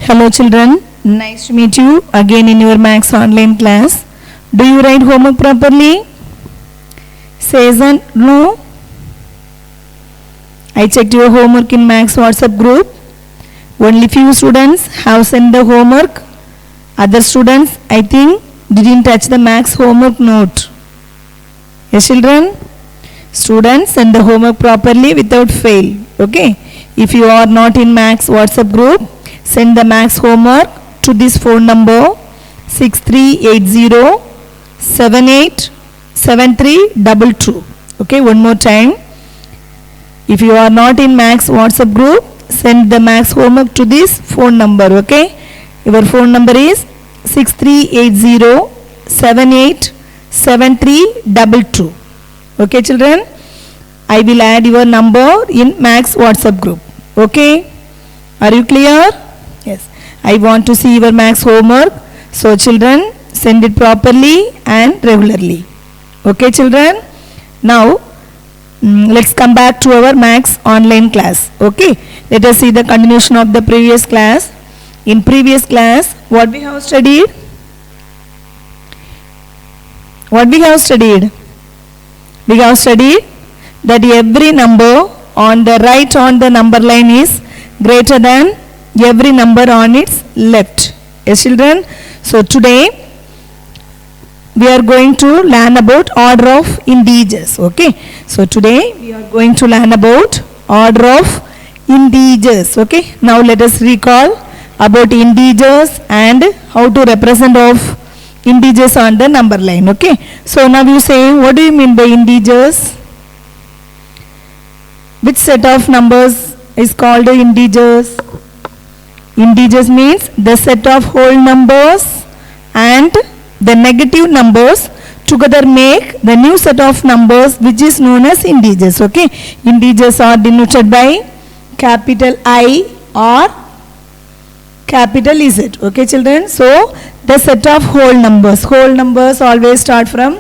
Hello children, nice to meet you again in your Maths online class. Do you write homework properly? Says and no. I checked your homework in Maths WhatsApp group. Only few students have sent the homework. Other students, I think, didn't touch the Maths homework note. Yes children? Students send the homework properly without fail. Okay? If you are not in Maths WhatsApp group, send the Maths homework to this phone number 6380787322. Okay, one more time. If you are not in Maths WhatsApp group, send the Maths homework to this phone number. Okay, your phone number is 6380787322. Okay, children, I will add your number in Maths WhatsApp group. Okay, are you clear? Yes, I want to see your Maths homework. So children, send it properly and regularly. Okay children. Now let's come back to our Maths online class. Okay, let us see the continuation of the previous class. In previous class, what we have studied? What we have studied? We have studied that every number on the right on the number line is greater than every number on its left. Yes children. So today we are going to learn about order of integers. Okay, so today we are going to learn about order of integers. Okay, now let us recall about integers and how to represent of integers on the number line. Okay, so now you say, what do you mean by integers? Which set of numbers is called integers? Integers means the set of whole numbers and the negative numbers together make the new set of numbers which is known as integers. Okay, integers are denoted by capital I or capital Z. Okay children, so the set of whole numbers always start from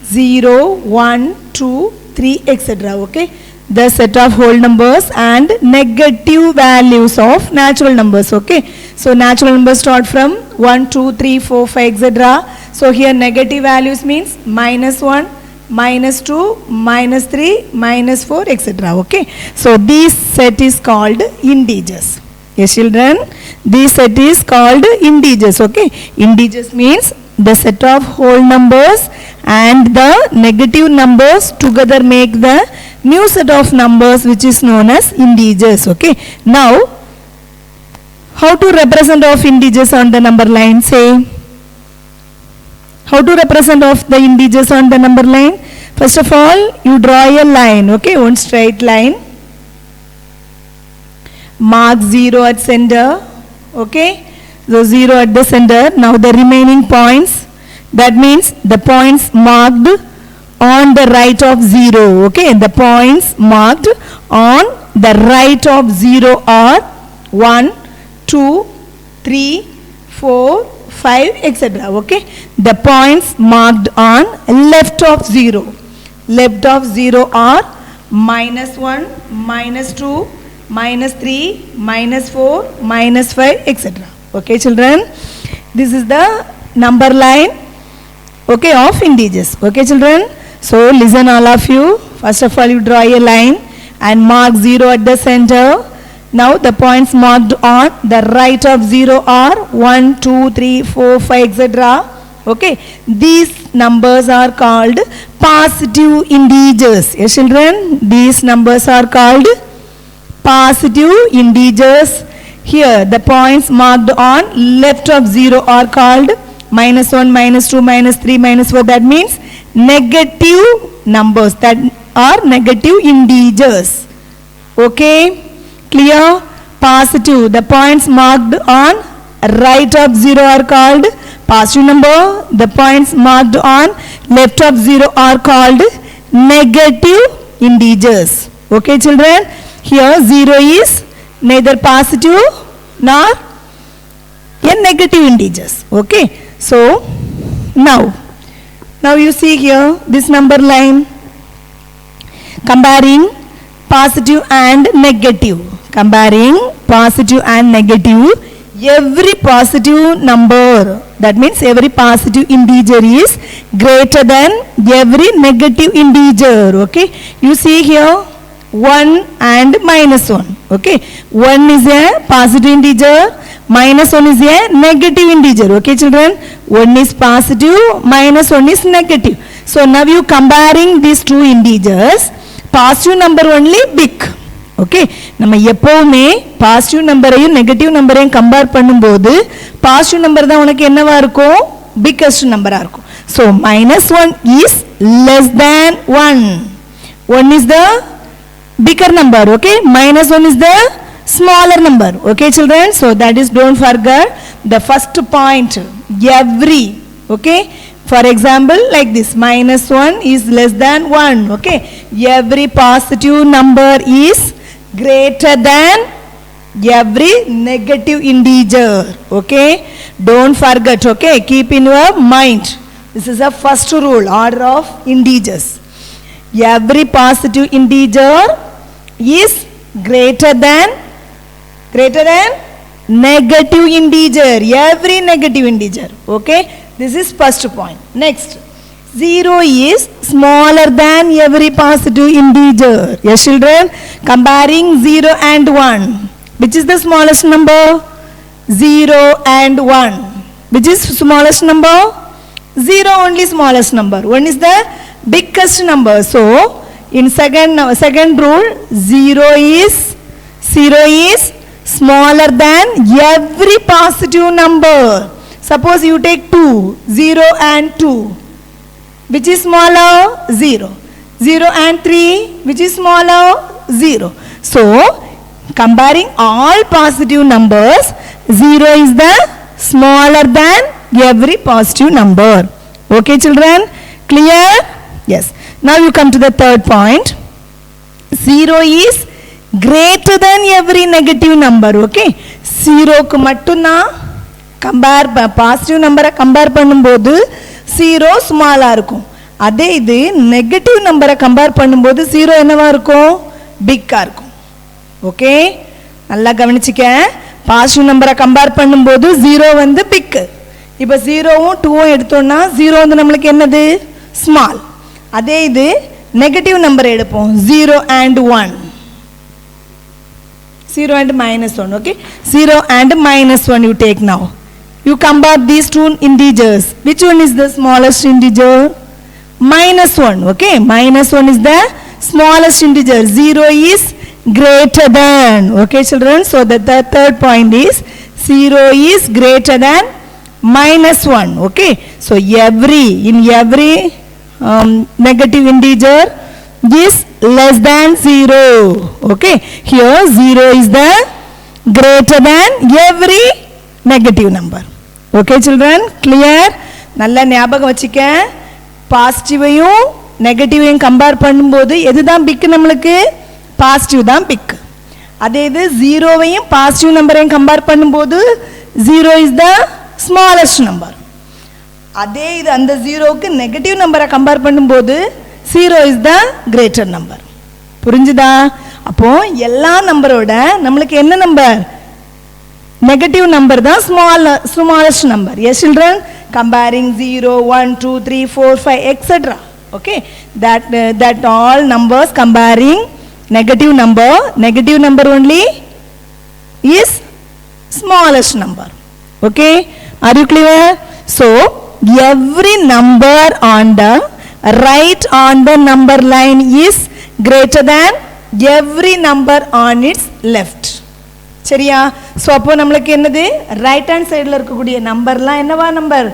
0, 1, 2, 3 etc. Okay, the set of whole numbers and negative values of natural numbers. Okay, so natural numbers start from 1, 2, 3, 4, 5 etc. So here negative values means -1, -2, -3, -4 etc. Okay, so this set is called integers. Yes children, this set is called integers. Okay, integers means the set of whole numbers and the negative numbers together make the new set of numbers which is known as integers. Okay, now how to represent of integers on the number line? Say, how to represent of the integers on the number line? First of all, you draw a line. Okay, one straight line, mark 0 at center. Okay, so 0 at the center. Now the remaining points, that means the points marked on the right of 0. Okay, the points marked on the right of 0 are 1, 2, 3, 4, 5 etc. Okay, the points marked on left of 0 are -1, -2, -3, -4, -5 etc. Okay children, this is the number line, okay, of integers. Okay children, so listen all of you. First of all, you draw a line and mark 0 at the center. Now the points marked on the right of 0 are 1, 2, 3, 4, 5 etc. Okay, these numbers are called positive integers. Yes children, these numbers are called positive integers. Here the points marked on left of 0 are called -1, -2, -3, -4. That means negative numbers, that are negative integers. Okay, clear? Positive, the points marked on right of 0 are called positive number. The points marked on left of 0 are called negative integers. Okay children, here 0 is neither positive nor a negative integers. Okay, so now you see here this number line comparing positive and negative. Comparing positive and negative, every positive number, that means every positive integer is greater than every negative integer. Okay, you see here 1 and minus 1. Okay, 1 is a positive integer, minus 1 is a negative integer. Okay children, 1 is positive, minus 1 is negative. So now you comparing these two integers, positive number only big. Okay, நம்ம எப்பவுமே positive நம்பரையும் negative நம்பரையும் compare பண்ணும்போது positive number தான் உனக்கு என்னவா இருக்கும், biggest நம்பரா இருக்கும். So -1 is less than 1. 1 is the bigger number. Okay, -1 is the smaller number. Okay children, so that is, don't forget the first point, every. Okay, for example like this, -1 is less than 1. Okay, every positive number is greater than every negative integer. Okay, don't forget. Okay, keep in your mind, this is a first rule, order of integers. Every positive integer is greater than negative integer, every negative integer. Okay, this is first point. Next, 0 is smaller than every positive integer. Yes children, comparing 0 and 1, which is the smallest number? 0 and 1, which is smallest number? 0 only smallest number, 1 is the biggest number. So in second rule, 0 is smaller than every positive number. Suppose you take 2, 0 and 2, which is smaller? 0. 0 and 3, which is smaller? 0. So comparing all positive numbers, 0 is the smaller than every positive number. Okay children, clear? Yes. Now you come to the third point. 0 is greater than every negative number. Okay, 0 க்கு மட்டும் தான் positive நம்பரை compare பண்ணும்போது 0 ஸ்மாலா இருக்கும். அதே இது negative நம்பரை compare பண்ணும்போது 0 என்னவா இருக்கும், பிக்கா இருக்கும். ஓகே, நல்லா கவனிச்சுக்க. பாசிட்டிவ் நம்பரை கம்பேர் பண்ணும்போது 0 வந்து பிக். இப்போ 0வும் 2வும் எடுத்தோம்னா 0 வந்து நம்மளுக்கு என்னது, ஸ்மால். அதே இது நெகட்டிவ் நம்பர் எடுப்போம், 0 and 1, 0 and -1. Okay, 0 and -1 you take now. You compare these two integers. Which one is the smallest integer? -1. Okay, -1 is the smallest integer. 0 is greater than. Okay children, so the third point is 0 is greater than -1. Okay, so every negative integer is less than 0. Okay, here 0 is the greater than every negative number. Okay children, clear? நல்லா ஞாபகம் வச்சுக்க. பாசிட்டிவையும் நெகட்டிவையும் compare பண்ணும்போது எதுதான் big, நம்மளுக்கு positive தான் big. அதே இது 0வையும் positive நம்பரையும் கம்பேர் பண்ணும்போது 0 is the smallest number. அதே இது அந்த 0க்கு நெகட்டிவ் நம்பரை கம்பேர் பண்ணும்போது 0 is the greater number. புரிஞ்சுதா? அப்போ எல்லா நம்பரோட நம்மளுக்கு என்ன நம்பர், நெகட்டிவ் நம்பர் தான் smallest number. Yes children, comparing 0, 1, 2, 3, 4, 5 etc. Okay, that all numbers comparing negative number only is smallest number. Okay, are you clear? So every number on the right on the number line is greater than every number on its left. சரியா? So அப்போ நம்மளுக்கு என்னது, right hand சைடில் இருக்கக்கூடிய நம்பர்லாம் என்னவா number,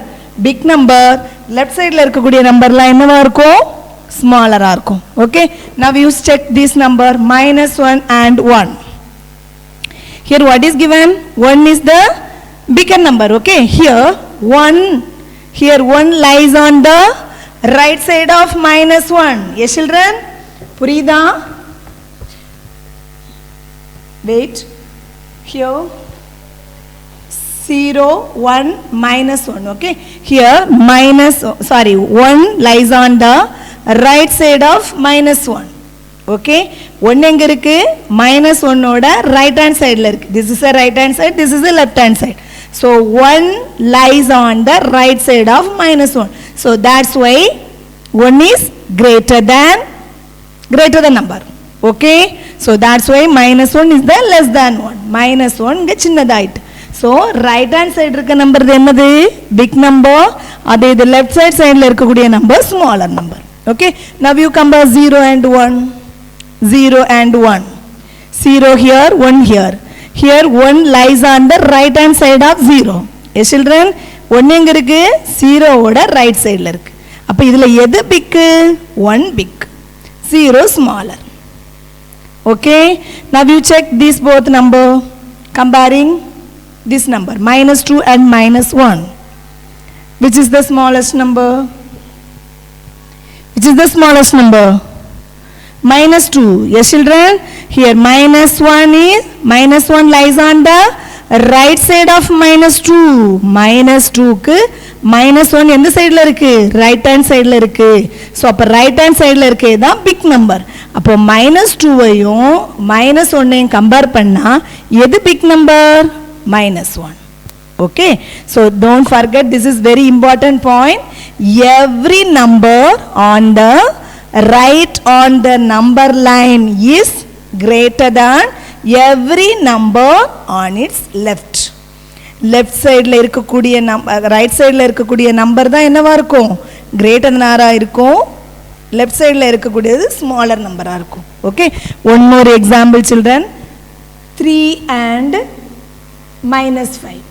big number. Left சைடில் இருக்கக்கூடிய நம்பர்லாம் என்னவா இருக்கும், ஸ்மாலராக இருக்கும். Okay, now you check this number -1 and 1. Here what is given, 1 is the bigger number. Okay, here 1 lies on the right side of -1. Yes children, புரியுதா? Wait, here 0, 1, -1. Okay, here 1 lies on the right side of -1. Okay, 1 எங்க இருக்கு minus 1 ஓட right hand sideல இருக்கு. This is a right hand side, this is a left hand side. So 1 lies on the right side of minus 1. So that's why 1 is greater than number. Okay, so that's why minus 1 is the less than 1. Minus 1 இங்க சின்னதாயிட்டு. So right hand side இருக்க number என்னது big number, அதே இது left side sideல இருக்கக்கூடிய number smaller number. Okay, now you compare 0 and 1. 0 and 1. 0 here, 1 here. Here 1 lies on the right hand side of 0. Yes children, 1 எங்க இருக்கு 0 ஓட right sideல இருக்கு. அப்ப இதுல எது big? 1 big, 0 smaller. Okay, now you check these both number, comparing this number minus 2 and minus 1. Which is the smallest number? Which is the smallest number? Minus 2. Yes children, here minus 1 lies on the right side of minus 2. Minus 2 க்கு minus 1 எந்த சைடுல இருக்கு right hand sideல இருக்கு. So அப்ப right hand sideல இருக்கே தான் big number. அப்போ minus 2 ஐயும் minus 1 ஐயும் கம்பேர் பண்ணா எது big number? Minus 1. Okay, so don't forget, this is very important point. Every number on the right on the number line is greater than every number on its left. Left side la irukkudiya right side la irukkudiya number da enna irukum greater than ஆ இருக்கும். left side la irukkudiya smaller number ஆ இருக்கும். Okay, one more example children. 3 and minus 5.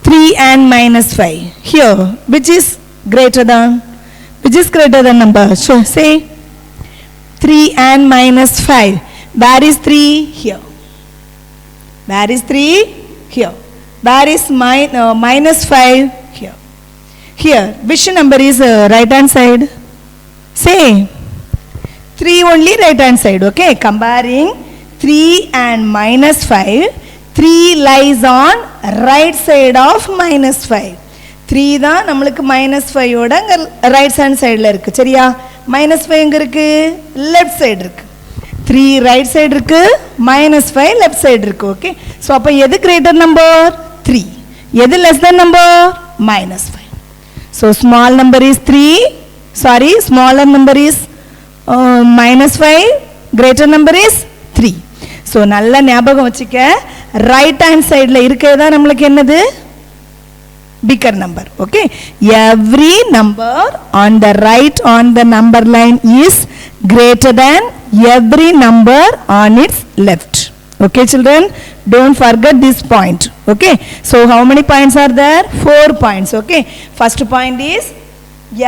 3 and minus 5. Here which is greater than? Which is greater than number? So say 3 and minus 5. Where is 3? Here. Where is 3? Here. Where is minus 5? Here. Here. Which number is right hand side? Say 3 only right hand side. Okay. Comparing 3 and minus 5. 3 lies on right side of minus 5. 3 தான் நம்மளுக்கு minus 5 ஓட right hand sideல இருக்கு. சரியா? minus 5 எங்க இருக்கு left side இருக்கு. 3 right side இருக்கு, minus 5 left side இருக்கு. Okay, so அப்ப எது greater number? 3. எது less than number? minus 5. So small number is 3, sorry, smaller number is minus 5, greater number is 3. So நல்ல ஞாபகம் வச்சுக்க, right hand sideல இருக்கிறது தான் நம்மளுக்கு என்னது bigger number. Okay, every number on the right on the number line is greater than every number on its left. Okay children, don't forget this point. Okay, so how many points are there? 4 points. Okay, first point is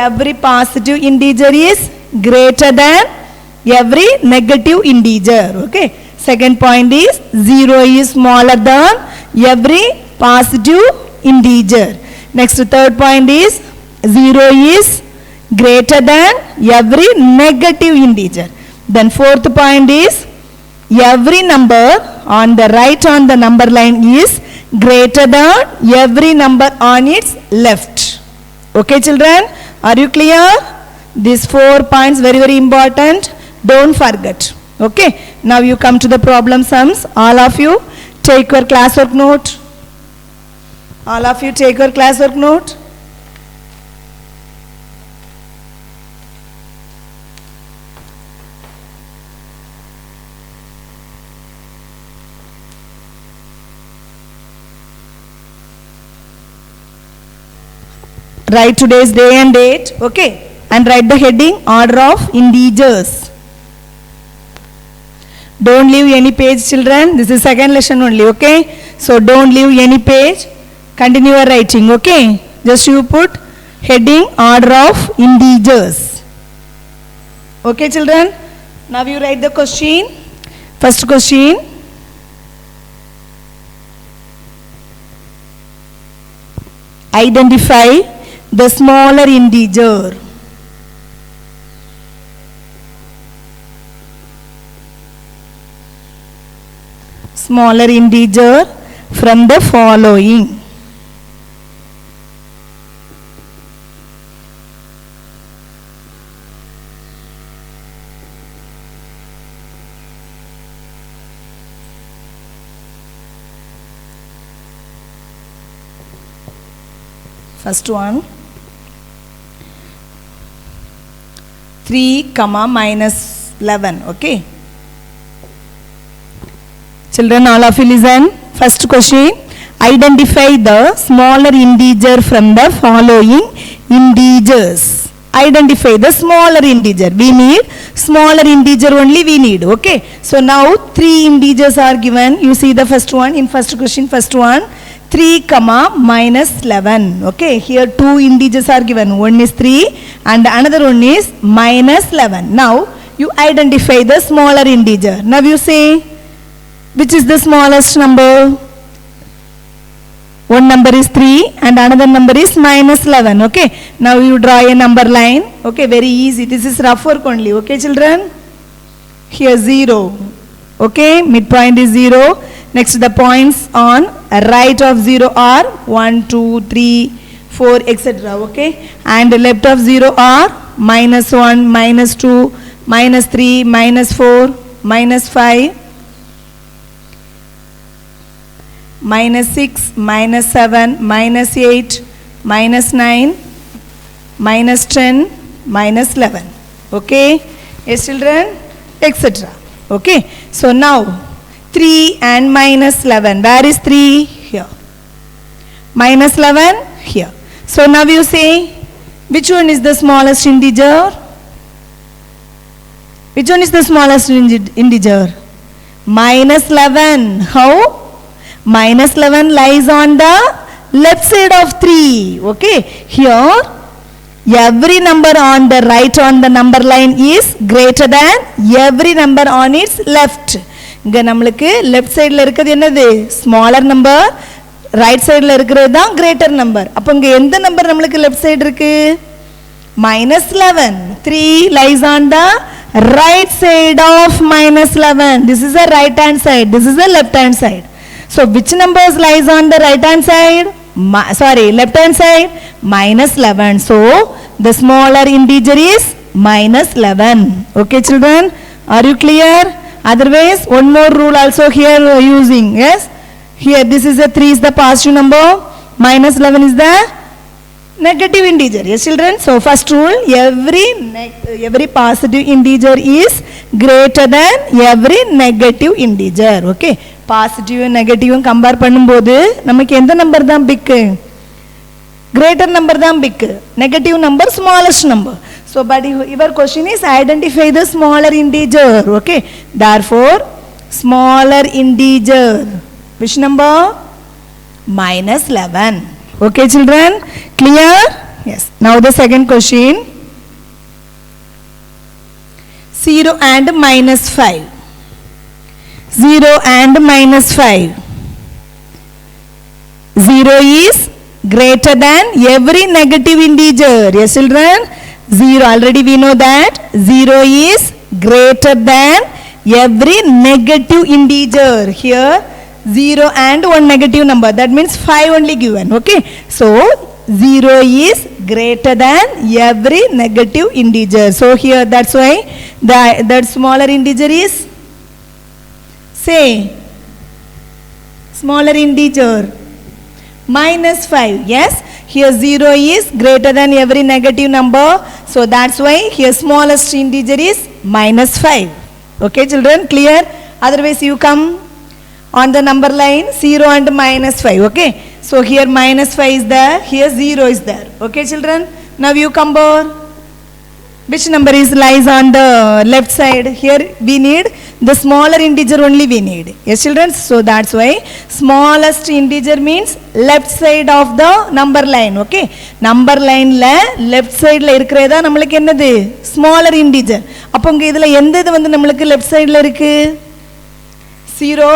every positive integer is greater than every negative integer. Okay, second point is 0 is smaller than every positive integer. Next, third point is 0 is greater than every negative integer. Then fourth point is every number on the right on the number line is greater than every number on its left. Okay children, are you clear? These 4 points very important, don't forget. Okay, now you come to the problem sums. All of you take your classwork note. All of you take your classwork note. Write today's day and date, okay, and write the heading order of integers. Don't leave any page children, this is second lesson only. Okay, so don't leave any page, continue your writing. Okay, just you put heading order of integers. Okay children, now you write the question. First question, identify the smaller integer. Smaller integer from the following. First one, 3 comma minus 11. Okay, children, all of you listen. First question, identify the smaller integer from the following integers. Identify the smaller integer. We need smaller integer only we need. Okay, so now 3 integers are given. You see the first one in first question. First one, 3 comma minus 11. Okay, here 2 integers are given. One is 3 and another one is minus 11. Now you identify the smaller integer. Now you say which is the smallest number. One number is 3 and another number is minus 11. Okay, now you draw a number line. Okay, very easy. This is rough work only. Okay, children, here 0. Okay, midpoint is 0. Next, the points on right of 0 are 1, 2, 3, 4, etc. Okay, and left of 0 are minus 1, minus 2, minus 3, minus 4, minus 5, minus 6, minus 7, minus 8, minus 9, minus 10, minus 11. Okay, yes children, etc. Okay, so now 3 and minus 11. Where is 3? Here. Minus 11? Here. So now you say, which one is the smallest integer? Which one is the smallest integer? Minus 11. How? Minus 11 lies on the left side of 3. Okay. Here, every number on the right on the number line is greater than every number on its left. இங்க நமக்கு left சைடுல இருக்குது என்னது smaller number, right சைடுல இருக்கிறது தான் greater number. அப்போ இங்க எந்த நம்பர் நமக்கு லெஃப்ட் சைடு இருக்கு? minus 11. 3 lies on the right side of minus 11. This is the right hand side, this is the left hand side. So which numbers lies on the right hand side? Left hand side? Minus 11. So the smaller integer is minus 11. Okay children, are you clear? Otherwise, one more rule also here using. Yes, here this is a 3 is the positive number, minus 11 is the negative integer. Yes children, so first rule, every positive integer is greater than every negative integer. Okay, positive and negative compare பண்ணும்போது நமக்கு எந்த number தான் big? Greater number தான் big, negative number smallest number. So but your question is identify the smaller integer. Okay, therefore smaller integer, which number? Minus 11. Okay children, clear? Yes. Now the second question, 0 and minus 5. 0 and minus 5. 0 is greater than every negative integer. Yes children, 0, already we know that 0 is greater than every negative integer. Here 0 and one negative number, that means 5 only given. Okay, so 0 is greater than every negative integer. So here that's why that smaller integer is, say smaller integer minus 5. Yes, here 0 is greater than every negative number, so that's why here smallest integer is minus 5. Okay children, clear? Otherwise you come on the number line 0 and minus 5. Okay, so here minus 5 is there, here 0 is there. Okay children, now you compare which number is lies on the left side. Here we need the smaller integer only we need. Yes children, so that's why smallest integer means left side of the number line. Okay, number line la left side la இருக்கிறதா நமக்கு என்னது smaller integer. அப்போ இங்க இதுல எந்த இது வந்து நமக்கு left side la இருக்கு? 0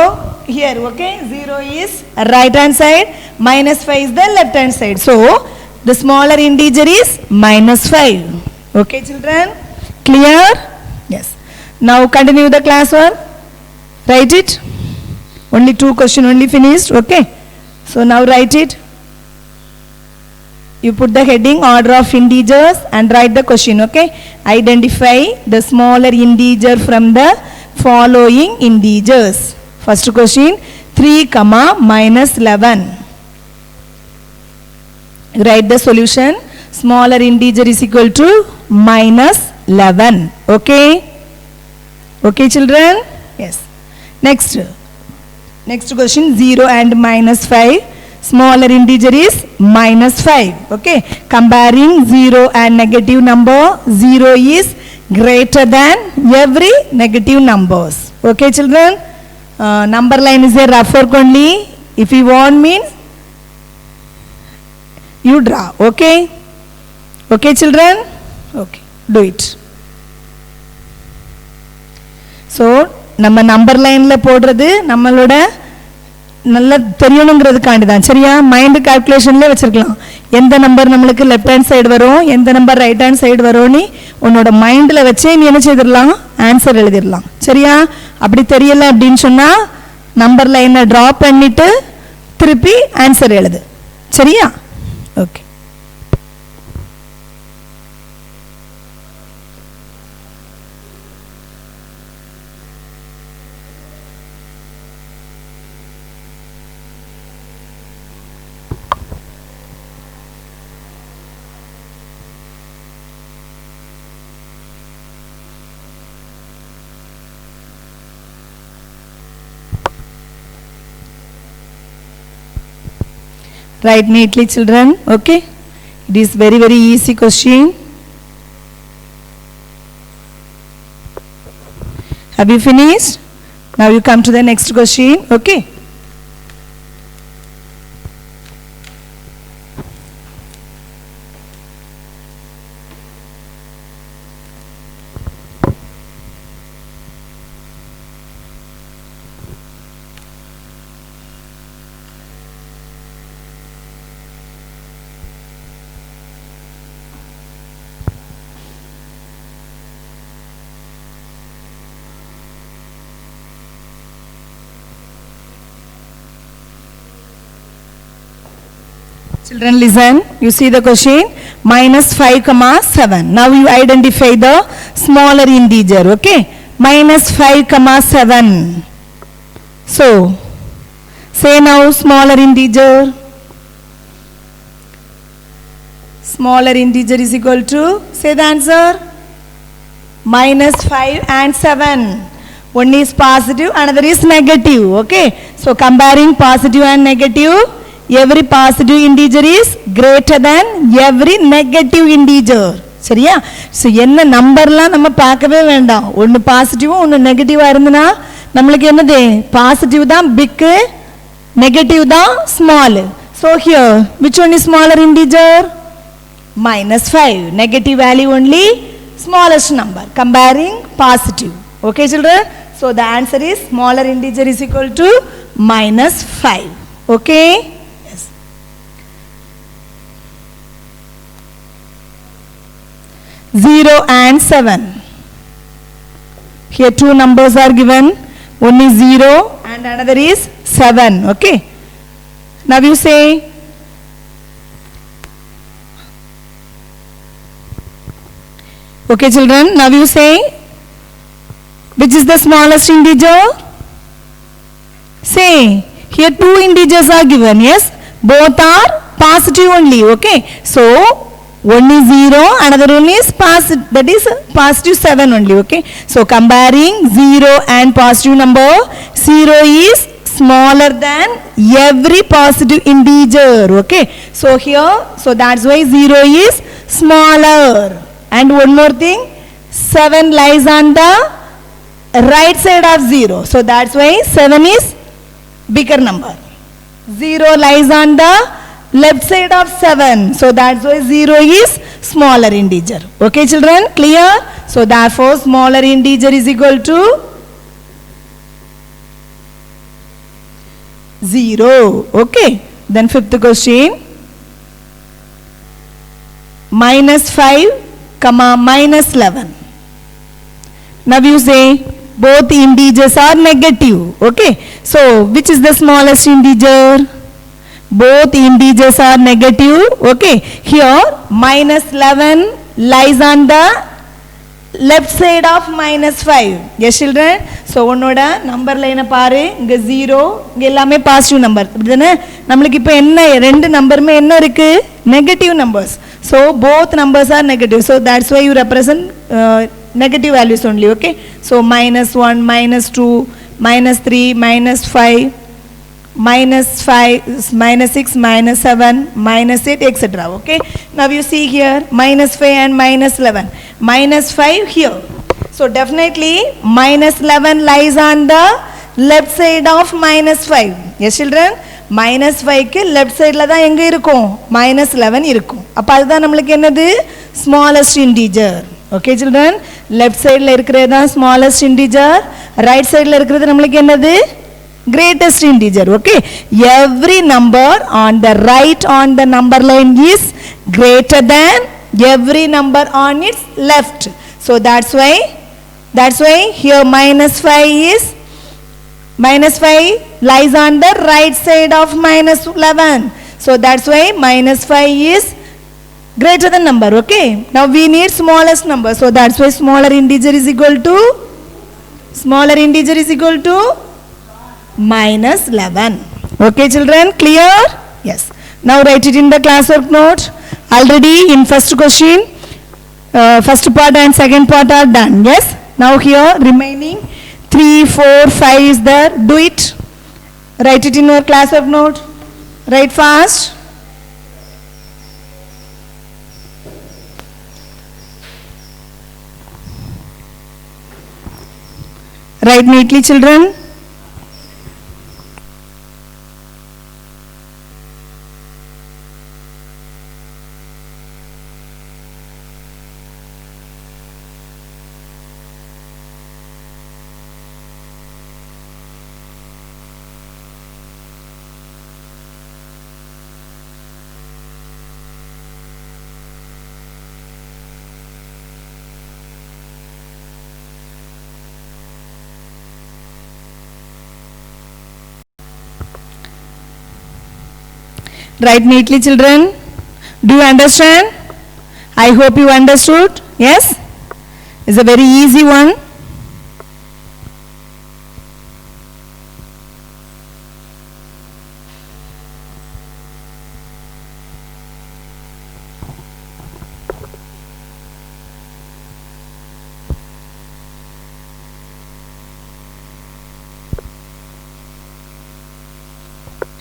here. Okay, 0 is right hand side, minus 5 is the left hand side. So the smaller integer is minus 5. Okay children, clear? Yes. Now continue the classwork. Write it. Only 2 questions only finished. Okay, so now write it. You put the heading order of integers and write the question. Okay, identify the smaller integer from the following integers. First question, 3 comma minus 11. Write the solution. Smaller integer is equal to minus 11. Okay? Okay, children? Yes. Next question, 0 and minus 5. Smaller integer is minus 5. Okay? Comparing 0 and negative number, 0 is greater than every negative numbers. Okay, children? Number line is a rough work only. If you want means, you draw. Okay? Okay, children? Okay. Do it. So, நம்ம number லைன்ல போடுறது நம்மளோட நல்ல தெரியணுங்கிறதுக்காண்டி தான். சரியா? Mind கால்குலேஷன்ல வச்சிருக்கலாம். எந்த number நம்மளுக்கு லெஃப்ட் ஹேண்ட் சைடு வரும், எந்த நம்பர் ரைட் ஹேண்ட் சைடு வரும்னு உன்னோட மைண்ட்ல வச்சே நீ என்ன செய்திடலாம், ஆன்சர் எழுதிடலாம். சரியா? அப்படி தெரியல அப்படின்னு சொன்னா நம்பர் லைனை டிரா பண்ணிட்டு திருப்பி ஆன்சர் எழுது. சரியா? Okay. Write neatly, children. Okay? It is very, very easy question. Have you finished? Now you come to the next question. Okay? Children, listen. You see the question. Minus 5 comma 7. Now you identify the smaller integer. Okay? Minus 5 comma 7. So, say now smaller integer. Smaller integer is equal to, say the answer. Minus 5 and 7. One is positive, another is negative. Okay? So, comparing positive and negative, every positive integer is greater than every negative integer. சரியா? So என்ன நம்பர்லாம் நம்ம பார்க்கவே வேண்டாம். ஒன்று பாசிட்டிவும் ஒன்று நெகட்டிவாக இருந்ததுன்னா நம்மளுக்கு என்னது, பாசிட்டிவ் தான் பிக்கு, நெகட்டிவ் தான் small. So here which one is smaller integer? minus 5. Negative value only smallest number. Comparing positive. Okay, children? So the answer is smaller integer is equal to minus 5. Okay? 0 and 7. Here two numbers are given. One is 0 and another is 7. Okay. Now you say, okay children, now you say, which is the smallest integer? Say, here two integers are given. Yes, both are positive only. Okay. So, one is 0, another one is positive, that is positive 7 only. Okay. So comparing 0 and positive number, 0 is smaller than every positive integer. Okay. So here, so that's why 0 is smaller. And one more thing, 7 lies on the right side of 0. So that's why 7 is bigger number. 0 lies on the left side of 7. So that's why 0 is smaller integer. Okay children, clear? So therefore smaller integer is equal to 0. Okay. Then fifth question. Minus 5 comma minus 11. Now you say both integers are negative. Okay. So which is the smallest integer? Both integers are negative. Okay. Here minus 11 lies on the left side of minus 5. Yes children? So உன்னோட number line பாரு இங்க 0 இங்க எல்லாமே positive number அப்படிதானே நமக்கு இப்போ என்ன ரெண்டு நம்பருமே என்ன இருக்கு negative numbers. So both numbers are negative, so that's why you represent negative values only. Okay, so minus 1, minus 2, minus 3, minus 5, minus 5, minus 6, minus 7, minus 8, etc. Okay, now you see here minus 5 and minus 11, minus 5 here, so definitely minus 11 lies on the left side of minus 5. Yes children, minus 5 க்கு left side ல தான் எங்க இருக்கும் minus 11 இருக்கும். அப்ப அதுதான் நமக்கு என்னது smallest integer. Okay children, left side ல இருக்கிறது தான் smallest integer, right side ல இருக்கிறது நமக்கு என்னது greatest integer. Okay, every number on the right on the number line is greater than every number on its left. So that's why here minus 5 lies on the right side of minus 11. So that's why minus 5 is greater than number. Okay, now we need smallest number, so that's why smaller integer is equal to minus 11. Okay children, clear? Yes, now write it in the classwork note. Already in first question first part and second part are done. Yes, now here remaining 3, 4, 5 is there. Do it, write it in your classwork note, write fast. Write neatly children. Write neatly children. Do you understand? I hope you understood. Yes, it's a very easy one.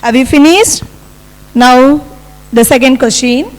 Have you finished? Now the second question.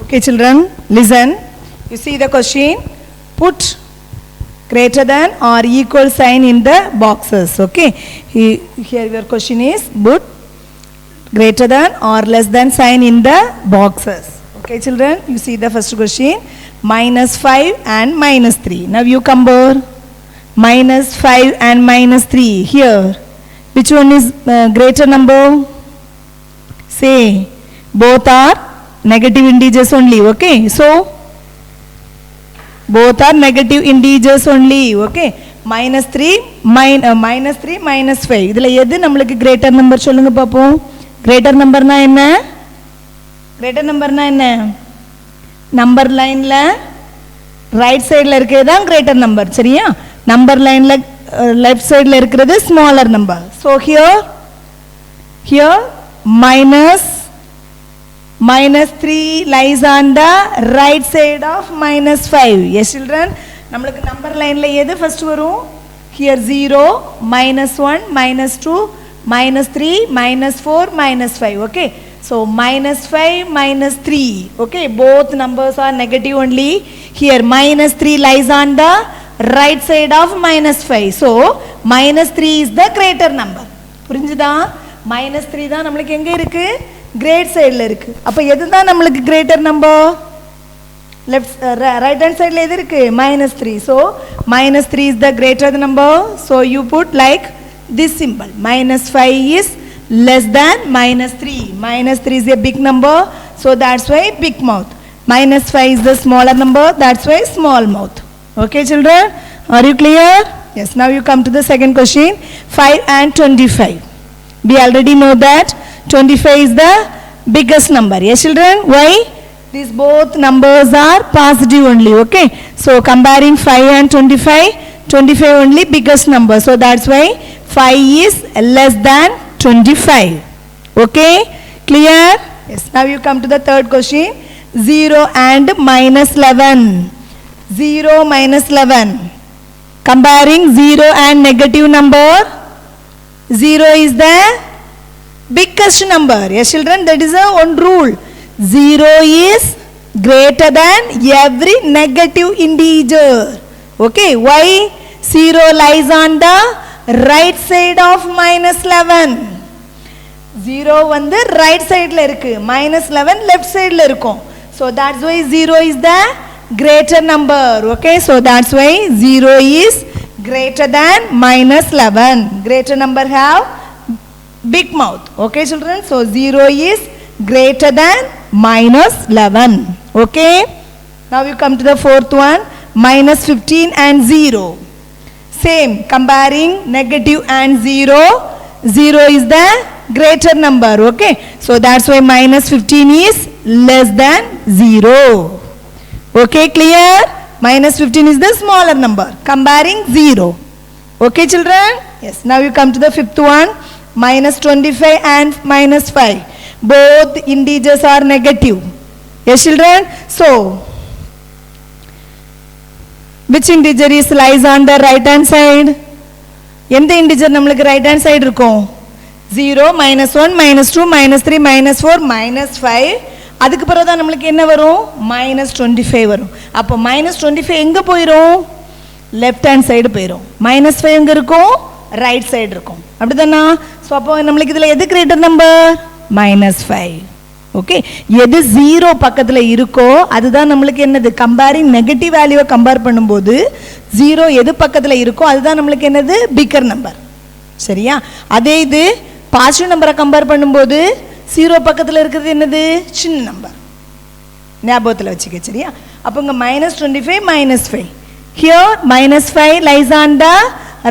Okay, children, listen. You see the question. Put greater than or equal sign in the boxes. Okay. Here your question is put greater than or less than sign in the boxes. Okay, children. You see the first question. -5 and -3. Now you compare -5 and -3. Here, which one is greater number? Say, both are negative integers only. Okay, so both are negative integers only. Okay, -3 -5. இதில் எது நம்மளுக்கு greater number சொல்லுங்க பாப்போம். greater number na என்ன? greater number na என்ன? number line ல right side ல இருக்கிறது தான் greater number. சரியா? number line ல left side ல இருக்கிறது smaller number. So here -3 lies on the right side of -5. Yes, children. நம்மளுக்கு number line ல எது first வரும்? Here 0, -1, -2, -3, -4, -5. Okay. So -5, -3. Okay. Both numbers are negative only. Here -3 lies on the right side of -5. So -3 is the greater number. புரிஞ்சுதா? -3 தான் நம்மளுக்கு எங்க இருக்கு? great side ல இருக்கு. அப்ப எதுதான் நம்மளுக்கு greater number? left right hand side ல எது இருக்கு? -3. So -3 is the greater number. So you put like this symbol. -5 is less than -3. -3 is a big number. So that's why big mouth. -5 is the smaller number. That's why small mouth. Okay, children? Are you clear? Yes. Now you come to the second question. 5 and 25. We already know that 25 is the biggest number. Yes, children? Why? These both numbers are positive only. Okay. So comparing 5 and 25, 25 only biggest number. So that's why 5 is less than 25. Okay. Clear? Yes. Now you come to the third question. 0 and -11. 0 -11. Comparing 0 and negative number. 0 is the biggest number. Yes, children, that is a one rule. 0 is greater than every negative integer. Okay, why? 0 lies on the right side of -11. 0 வந்து right side ல இருக்கு, -11 left side ல இருக்கும். So that's why 0 is the greater number. Okay, so that's why 0 is greater than -11. Greater number have big mouth. Okay, children? So 0 is greater than -11. Okay? Now you come to the fourth one. -15 and 0. Same. Comparing negative and 0. 0 is the greater number. Okay? So that's why -15 is less than 0. Okay, clear? -15 is the smaller number. Comparing 0. Okay, children? Yes. Now you come to the fifth one. -25 and -5. Both integers are negative. Yes, children? So, which integer is lies on the right hand side? எந்த integer நம்மளுக்கு right hand side இருக்கும்? 0, -1, -2, -3, -4, -5. அதுக்கு பிறகு தான் நம்மளுக்கு என்ன வரும்? -25 வரும். அப்போ -25 எங்க போயிரும்? left hand side போயிரும். -5 எங்க இருக்கும்? right side இருக்கும். அப்படிதானா? ஸோ அப்போ நம்மளுக்கு இதில் எது கிரேட்டர் நம்பர்? -5. ஓகே, எது 0 பக்கத்தில் இருக்கோ அதுதான் நம்மளுக்கு என்னது? கம்பேரிங் நெகட்டிவ் வேல்யூவை கம்பேர் பண்ணும்போது 0 எது பக்கத்தில் இருக்கோ அதுதான் நம்மளுக்கு என்னது? Bigger number. சரியா? அதே இது பாசிட்டிவ் நம்பரை கம்பேர் பண்ணும்போது 0 பக்கத்தில் இருக்கிறது என்னது? சின்ன நம்பர். ஞாபகத்தில் வச்சுக்க. சரியா? அப்போ இங்கே -25 -5. Here -5 lies on the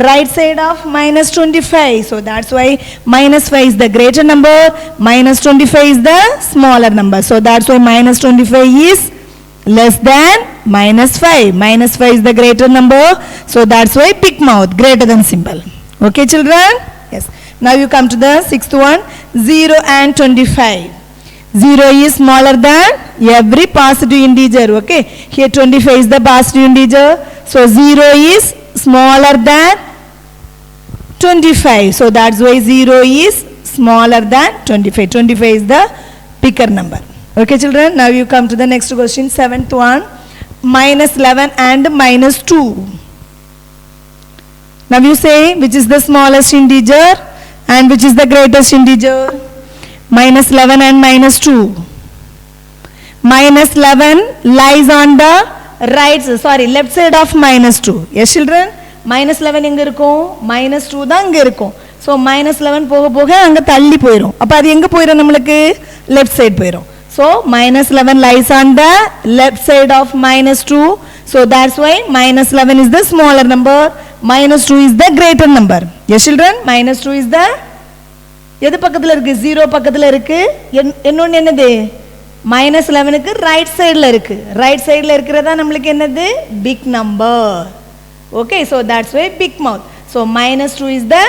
right side of -25. So that's why -5 is the greater number, -25 is the smaller number. So that's why -25 is less than -5. -5 is the greater number. So that's why big mouth, greater than symbol. Okay, children? Yes. Now you come to the sixth one. 0 and 25. 0 is smaller than every positive integer. Okay. Here 25 is the positive integer. So 0 is smaller than 25. So that's why 0 is smaller than 25. 25 is the bigger number. Okay, children, now you come to the next question, seventh one, minus 11 and minus 2. Now you say which is the smallest integer and which is the greatest integer? Minus 11 and minus 2. Minus 11 lies on the left side of minus 2. Yes, children? Minus 11 எங்க இருக்கும்? minus 2 தான் இங்க இருக்கும். So minus 11 போக போக அங்க தள்ளி போயிடும். அப்ப அது எங்க போயிடும் நமக்கு? left side போயிடும். So minus 11 lies on the left side of minus 2. So that's why minus 11 is the smaller number. Minus 2 is the greater number. Yes, children? Minus 2 is the எது பக்கத்துல இருக்கு? 0 பக்கத்துல இருக்கு. இன்னொன்னு என்னது? minus 11 க்கு right sideல இருக்கு. right sideல இருக்குறதா நமக்கு என்னது? big number. Okay, so that's why big mouth. So minus 2 is the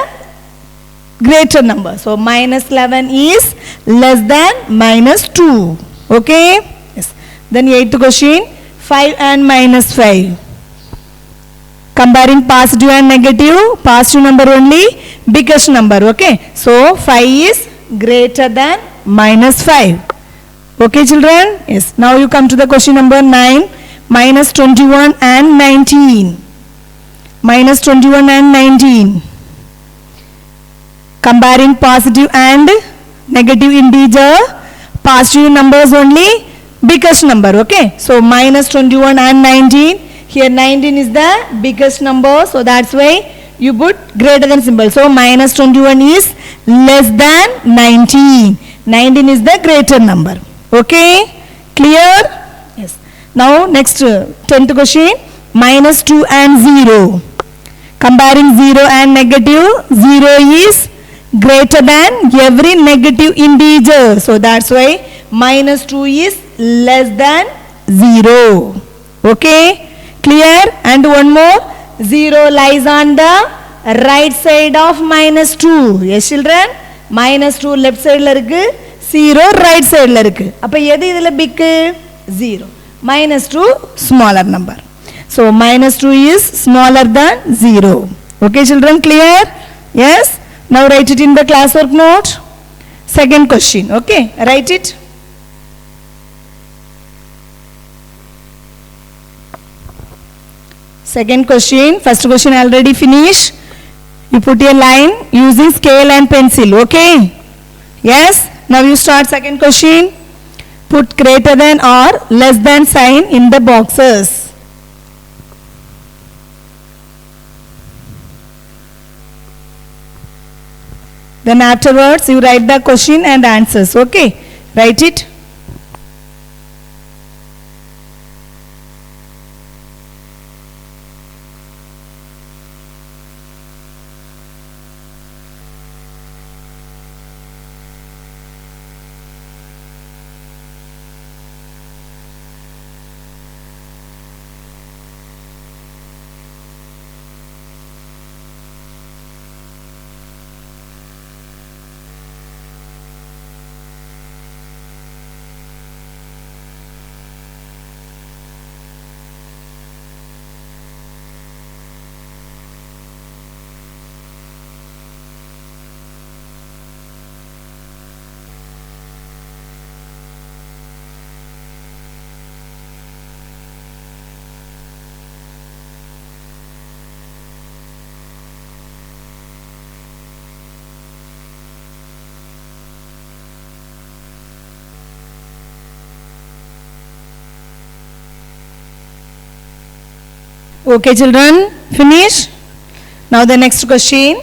greater number. So minus 11 is less than minus 2. Okay? Yes. Then 8th question, 5 and minus 5. Comparing positive and negative, positive number only, biggest number. Okay? So 5 is greater than minus 5. Okay, children? Yes. Now you come to the question number 9, minus 21 and 19. Minus 21 and 19. Comparing positive and negative integer, positive numbers only, biggest number. Okay? So minus 21 and 19. Here 19 is the biggest number. So that's why you put greater than symbol. So minus 21 is less than 19. 19 is the greater number. Okay? Clear? Yes. Now next 10th question, minus 2 and 0. Comparing 0 and negative, 0 is greater than every negative integer. So that's why minus 2 is less than 0. Okay? Clear? And one more, 0 lies on the right side of minus 2. Yes, children? Minus 2 left side la irukku, 0 right side la irukku. அப்ப எது இதுல big? 0. Minus 2 smaller number. So minus 2 is smaller than 0. Okay, children? Clear? Yes? Now write it in the classwork note. Second question. Okay? Write it. Second question. First question already finished. You put a line using scale and pencil. Okay? Yes? Now you start second question. Put greater than or less than sign in the boxes. Then afterwards you write the question and answers. Okay? Write it. Okay, children, finish. Now the next question.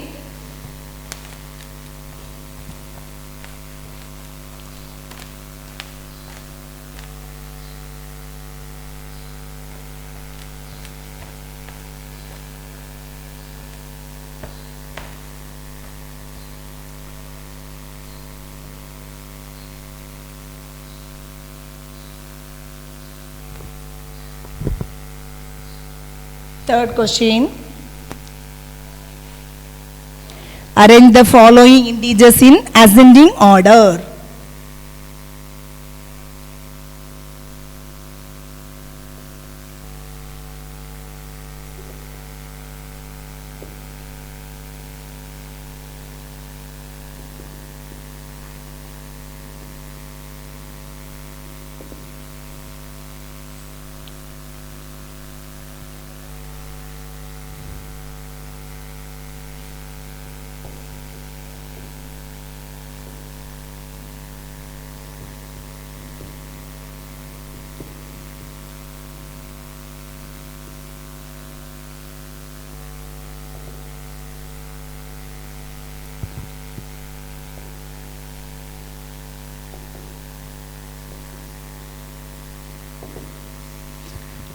Third question. Arrange the following integers in ascending order.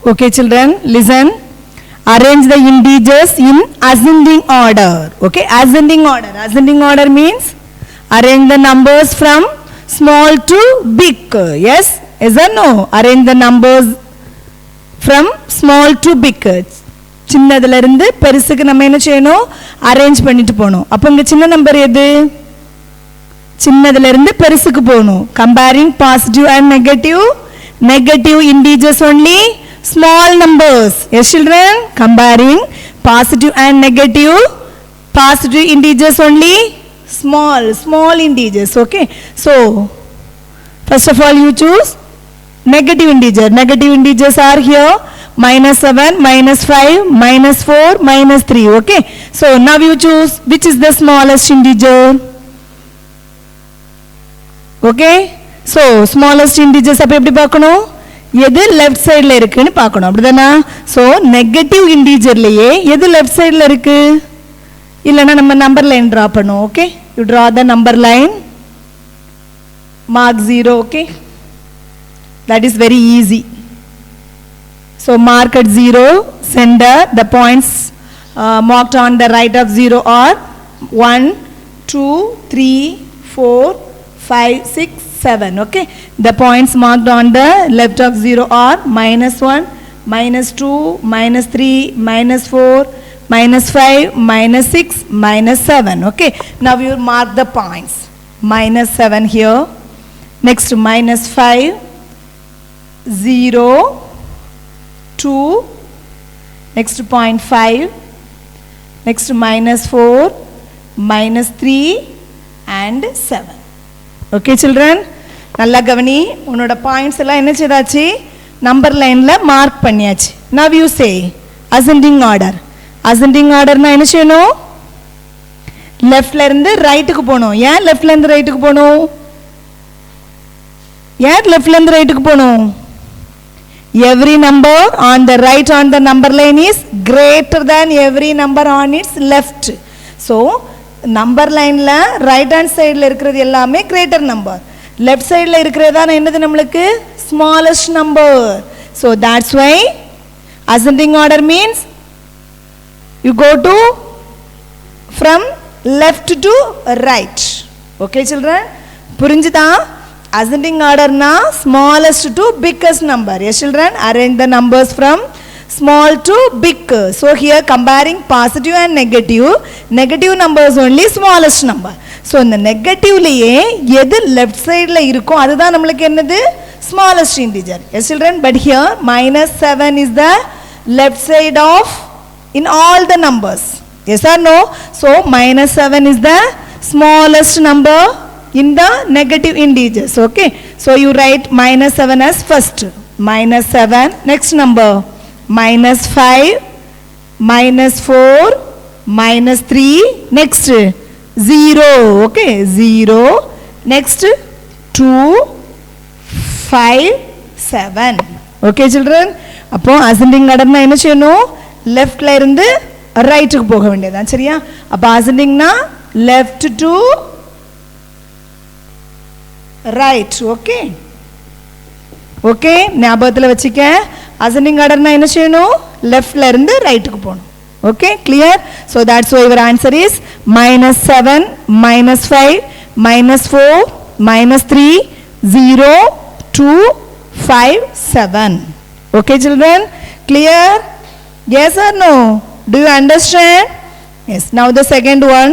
Okay, children, listen. Arrange the integers in ascending order. Okay, ascending order. Ascending order means arrange the numbers from small to big. Yes, yes or no? Arrange the numbers from small to big. சின்னதுல இருந்து பெருசுக்கு நம்ம என்ன செய்யணும், arrange பண்ணிட்டு போகணும். அப்போ இங்க சின்ன நம்பர் எது, சின்னதுல இருந்து பெருசுக்கு போகணும். Comparing positive and negative, negative integers only, small numbers. Yes children, comparing positive and negative, positive integers only, small integers. Okay, so first of all you choose negative integer. Negative integers are here -7, -5, -4, -3. Okay, so now you choose which is the smallest integer. Okay, so smallest integers அப்ப எப்படி பார்க்கணும், எது left சைடுல இருக்குன்னு பார்க்கணும், அப்படிதானா? So negative இன்டிஜர்லயே எது left சைடுல இருக்கு, இல்லனா நம்ம நம்பர் லைன் டிரா பண்ணுவோம். Okay, you draw the number line, mark 0. Okay, that is very easy. So mark at 0 center. The points marked on the right of 0 are 1, 2, 3, 4, 5, 6, 7. Okay, the points marked on the left of 0 are -1, -2, -3, -4, -5, -6, -7. Okay, now you mark the points. -7 here, next -5, 0, 2, next point 5, next -4, -3 and 7. Okay children, நல்லா கவனி. உன்னோட points எல்லாம் என்ன செய்தாச்சு, number லைன்ல mark பண்ணியாச்சு. now you say ascending order. ascending orderனா என்ன செய்யணும், லெஃப்ட்ல இருந்து ரைட்டுக்கு போகணும். ஏன் லெஃப்ட்ல இருந்து ரைட்டுக்கு போகணும், ஏன் லெஃப்ட்ல இருந்து ரைட்டுக்கு போகணும், every number on the right on the number line is greater than every number on its left. so number லைன்ல ரைட் ஹேண்ட் சைடுல இருக்கிறது எல்லாமே கிரேட்டர் நம்பர், லெஃப்ட் சைடுல இருக்கிறதா என்னது நம்மளுக்கு smallest number. so that's why ascending order means you go to from left to right. okay children, புரிஞ்சுதா? ascending order na smallest to biggest number. yes children, arrange the numbers from small to big. so here comparing positive and negative, negative numbers only smallest number. so இந்த நெகட்டிவ்லயே எது left சைடுல இருக்கோ அதுதான் நம்மளுக்கு என்னது smallest integer. yes children, but here -7 is the left side of in all the numbers. yes or no? so -7 is the smallest number in the negative integers. okay, so you write -7 as first, -7, next number -5, -4, -3, next 0. okay, 0, next 2, 5, 7. okay children, அப்போ ascending order னா என்ன செய்யணும், லெஃப்ட்ல இருந்து ரைட்டுக்கு போக வேண்டியதான். சரியா? அப்போ ascendingனா left to right. okay, okay, ஞாபகத்துல வச்சுக்க. ascending order na என்ன செய்யணும், லெஃப்ட்ல இருந்து ரைட்டுக்கு போகணும். okay, clear? so that's why your answer is -7, -5, -4, -3, 0, 2, 5, 7. okay children, clear? yes or no? do you understand? yes. now the second one.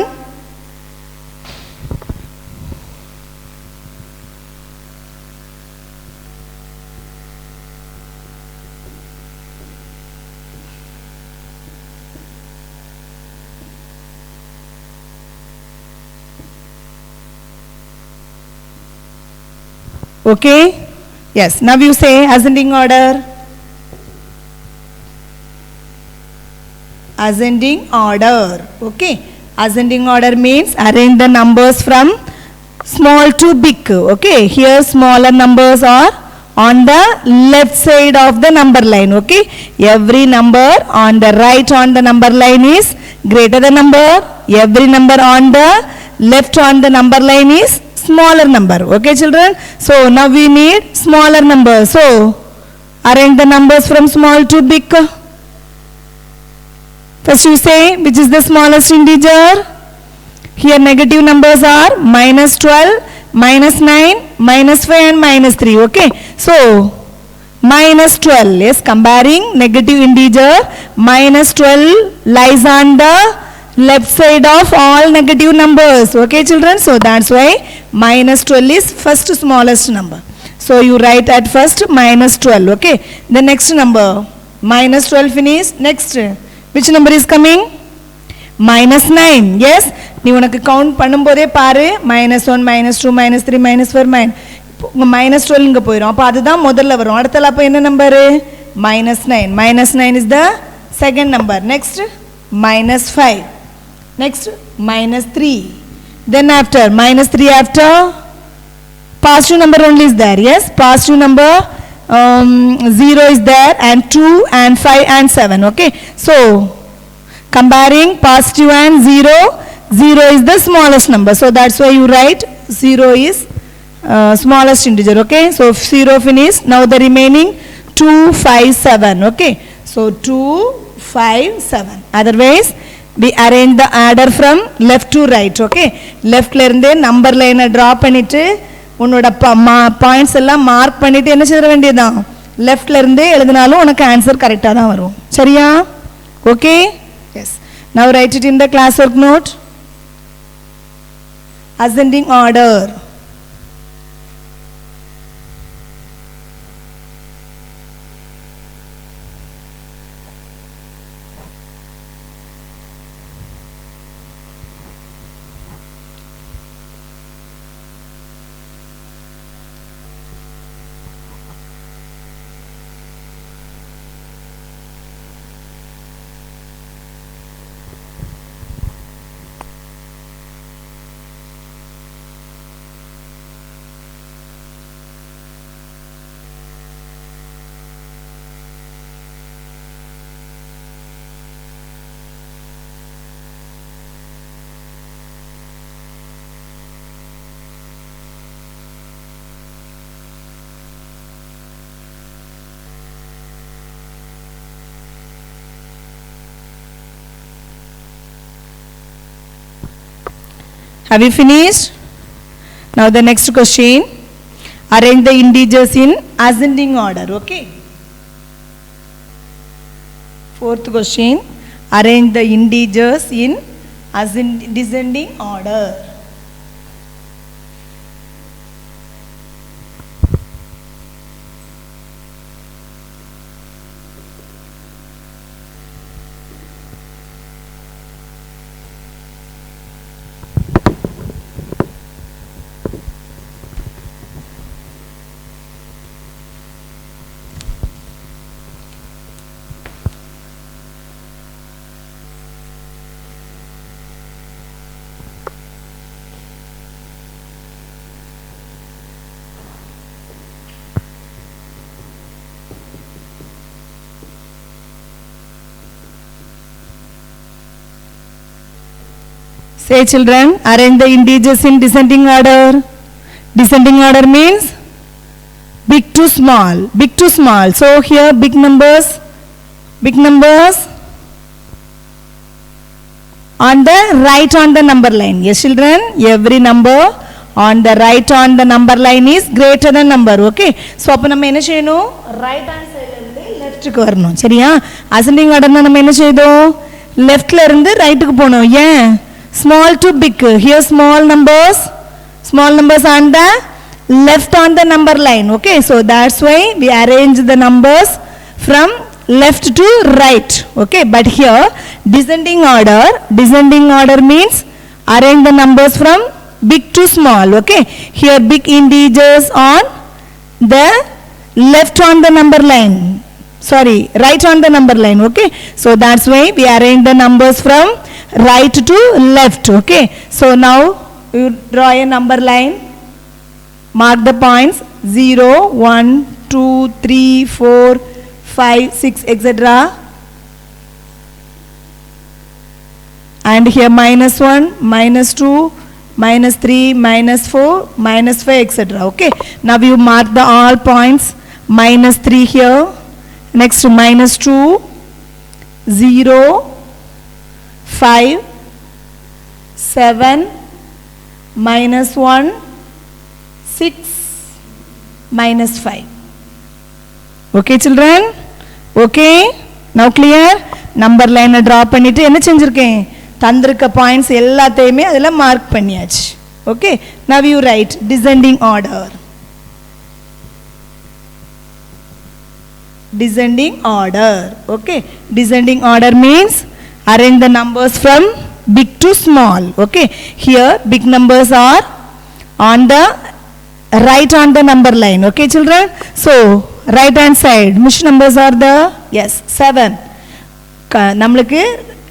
okay, yes, now you say ascending order. ascending order. okay, ascending order means arrange the numbers from small to big. okay, here smaller numbers are on the left side of the number line. okay, every number on the right on the number line is greater than number, every number on the left on the number line is smaller number. okay children, so now we need smaller number. so Arrange the numbers from small to big. First you say which is the smallest integer. Here negative numbers are minus 12, minus 9, minus 5 and minus 3. Okay. So minus 12 is comparing negative integer. Minus 12 lies on the left side of all negative numbers. Okay children. So that's why minus 12 is first smallest number. So you write at first minus 12. Okay. The next number minus 12 finish. Next which number is coming? Minus 9. Yes. நீ உனக்கு count பண்ணும்போதே பாரு -1 -2 -3 -4 -12 இங்க போயிடும். அப்ப அதுதான் முதல்ல வரும். அடுத்தல அப்ப என்ன number? -9. -9 is the second number. Next -5. Next -3. Then after -3 after positive number only is there. Yes, positive number 0 is there and 2 and 5 and 7. Okay. So comparing positive and 0, 0 is the smallest number. So that's why you write 0 is smallest integer. Okay. So 0 finish. Now the remaining 2, 5, 7. Okay. So 2, 5, 7. Otherwise we arrange the adder from left to right. Okay. Left la irundhe number line draw பண்ணிட்டு உன்னோட points எல்லாம் mark பண்ணிட்டு என்ன செய்ய வேண்டியதுதான்? லெஃப்ட்ல இருந்தே எழுதினாலும் உனக்கு ஆன்சர் கரெக்டா தான் வரும். சரியா? Okay? Yes. Now write it in the classwork note. Ascending order. Have you finished? Now the next question. Arrange the integers in ascending order. Okay. Fourth question. Arrange the integers in descending order. Say children, arrange the integers in descending order. Descending order means big to small, big to small. So here big numbers on the right on the number line. Yes children, every number on the right on the number line is greater than number. Okay. So அப்ப நம்ம என்ன செய்யணும்? Right hand side ல இருந்து left க்கு வரணும். சரியா? Ascending order னா நம்ம என்ன செய்தோம்? Left ல இருந்து right க்கு போணும். ஏன்? Small to big. Here small numbers on the left on the number line. Okay, so that's why we arrange the numbers from left to right. Okay, but here descending order means arrange the numbers from big to small. Okay, here big integers on the left on the number line. Sorry, right on the number line. Okay, so that's why we arrange the numbers from right to left. Okay, so now you draw a number line, mark the points 0, 1, 2, 3, 4, 5, 6, etc. And here -1, -2, -3, -4, -5, etc. Okay, now you mark the all points minus 3 here, next minus 2, 0, 5, 7, minus 1, 6, minus 5. Okay children? Okay? Now clear? Number line draw பண்ணிட்டு என்ன செஞ்சிருக்கேன்? தந்திருக்க points எல்லாத்தையுமே அதில் mark பண்ணியாச்சு. Okay? Now you write descending order. Descending order. Okay? Descending order means arrange the numbers from big to small. Okay? Here big numbers are on the right on the number line. Okay children? So right hand side which numbers are the? Yes, 7. நம்மளுக்கு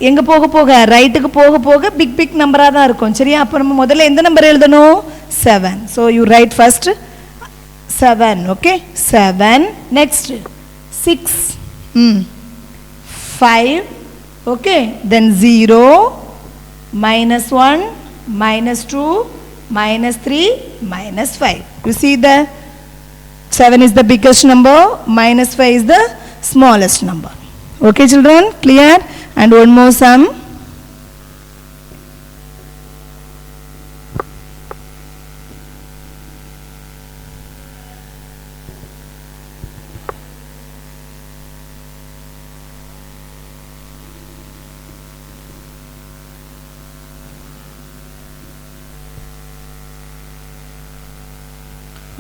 எங்க போக போக ரைட்டுக்கு போக போக big big நம்பரா தான் இருக்கும். சரியா? அப்ப நம்ம முதல்ல எந்த நம்பர் எழுதணும்? 7. So you write first 7. Okay? 7. Next 6, 5, okay, then 0, minus 1, minus 2, minus 3, minus 5. You see the 7 is the biggest number, minus 5 is the smallest number. Okay children, clear? And one more sum.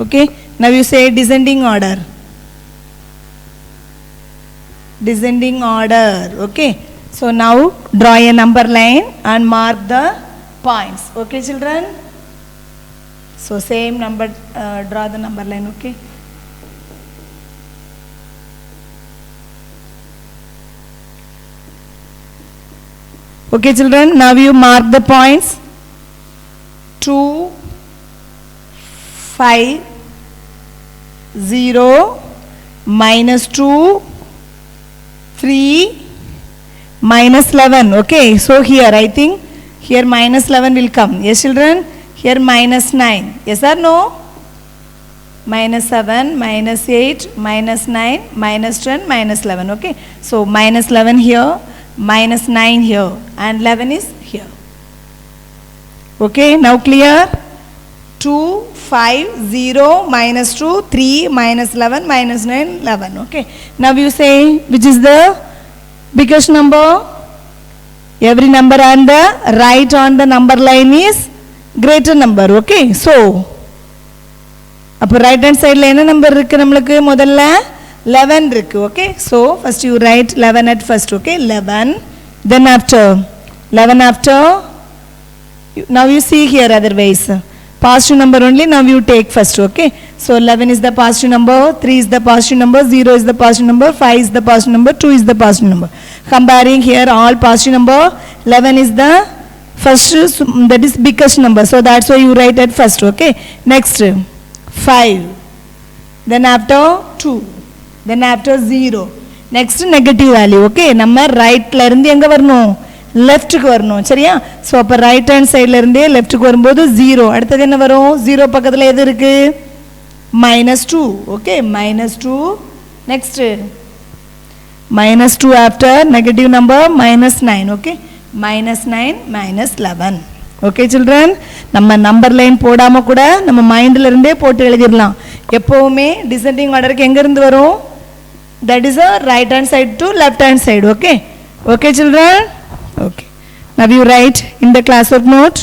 Okay, now you say descending order. Descending order. Okay, so now draw a number line and mark the points. Okay children, so same number, draw the number line. Okay, okay children, now you mark the points 2, 5, 0, minus 2, 3, minus 11. Okay, so here I think here minus 11 will come. Yes children? Here minus 9. Yes or no? Minus 7, minus 8, minus 9, minus 10, minus 11. Okay, so minus 11 here, minus 9 here, and 11 is here. Okay, now clear? 2, 5, 0, minus 2, 3, minus 11, minus 9, 11. Okay, now you say which is the biggest number? Every number on the right on the number line is greater number. Okay, so அப்போ right hand side என்ன number இருக்கு நம்மளுக்கு? முதல்ல 11 இருக்கு. Okay, so first you write 11 at first. Okay, 11, then after 11 after, now you see here otherwise positive number only, now you take first. Okay, so 11 is the positive number, 3 is the positive number, 0 is the positive number, 5 is the positive number, 2 is the positive number. Comparing here all positive number, 11 is the first, that is biggest number, so that's why you write at first. Okay, next 5, then after 2, then after 0, next negative value. Okay, நம்ம ரைட்ல இருந்து எங்க வரணும்? லெஃப்ட்டுக்கு வரணும். சரியா? So அப்போ right hand சைடில் இருந்தே லெஃப்ட்டுக்கு வரும்போது 0. அடுத்தது என்ன வரும்? 0 பக்கத்தில் எது இருக்கு? minus 2. Okay, minus 2. Next minus 2 after negative number minus 9. Okay, minus 9, minus 11. Okay children, நம்ம நம்பர் லைன் போடாமல் கூட நம்ம மைண்டில் இருந்தே போட்டு எழுதிடலாம். எப்போவுமே டிசெண்டிங் ஆர்டருக்கு எங்கேருந்து வரும்? That is a right hand side to left hand side. Okay, okay children. Okay, now you write in the classwork note.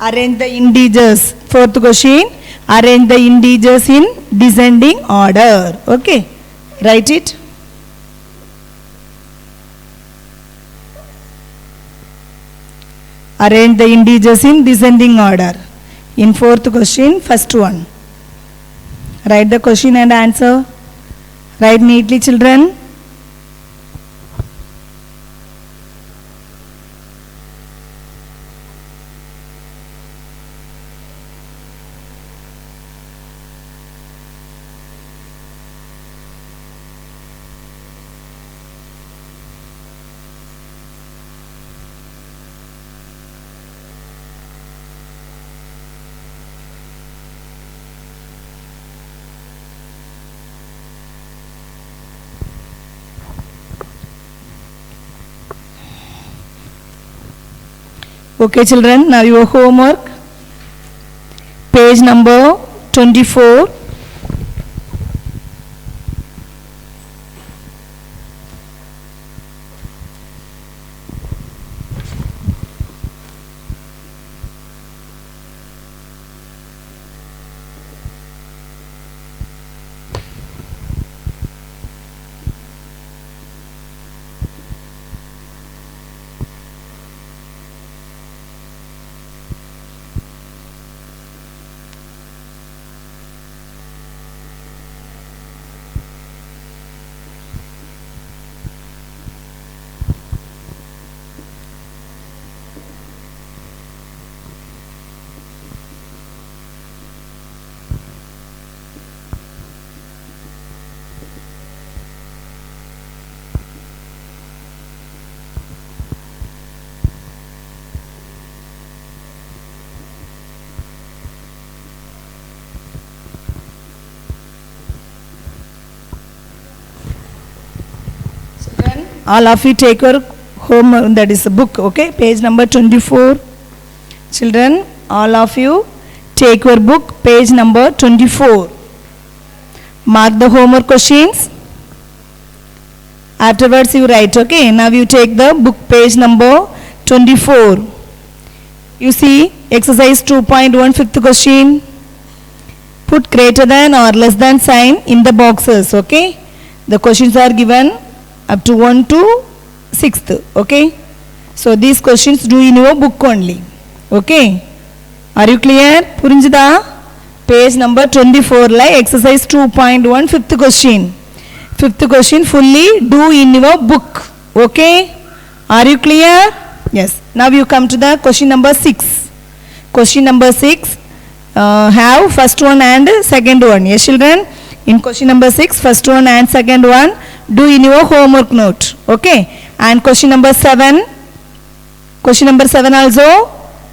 Arrange the integers. Fourth question, arrange the integers in descending order. Okay, write it. Arrange the integers in descending order. In fourth question, first one. Write the question and answer. Write neatly children. Okay, children, now your homework. Page number 24. All of you take your homework, that is a book, okay, page number 24. Children, all of you take your book, page number 24. Mark the homework questions. Afterwards you write, okay. Now you take the book, page number 24. You see exercise 2.1 fifth question. Put greater than or less than sign in the boxes, okay. The questions are given up to 1 to 6th, okay. So these questions do in your book only, okay. Are you clear? Purinjida? Page number 24 like exercise 2.1 fifth question. Fifth question fully do in your book, okay. Are you clear? Yes. Now you come to the question number 6. Question number 6 have first one and second one. Yes, children. In question number 6, first one and second one do in your homework note, okay. And question number 7 also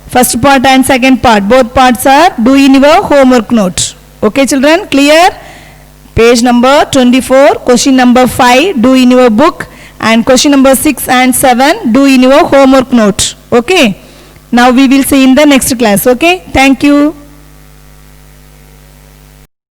first part and second part, both parts are do in your homework note, okay children. Clear? Page number 24, question number 5 do in your book, and question number 6 and 7 do in your homework note, okay. Now we will see in the next class, okay. Thank you.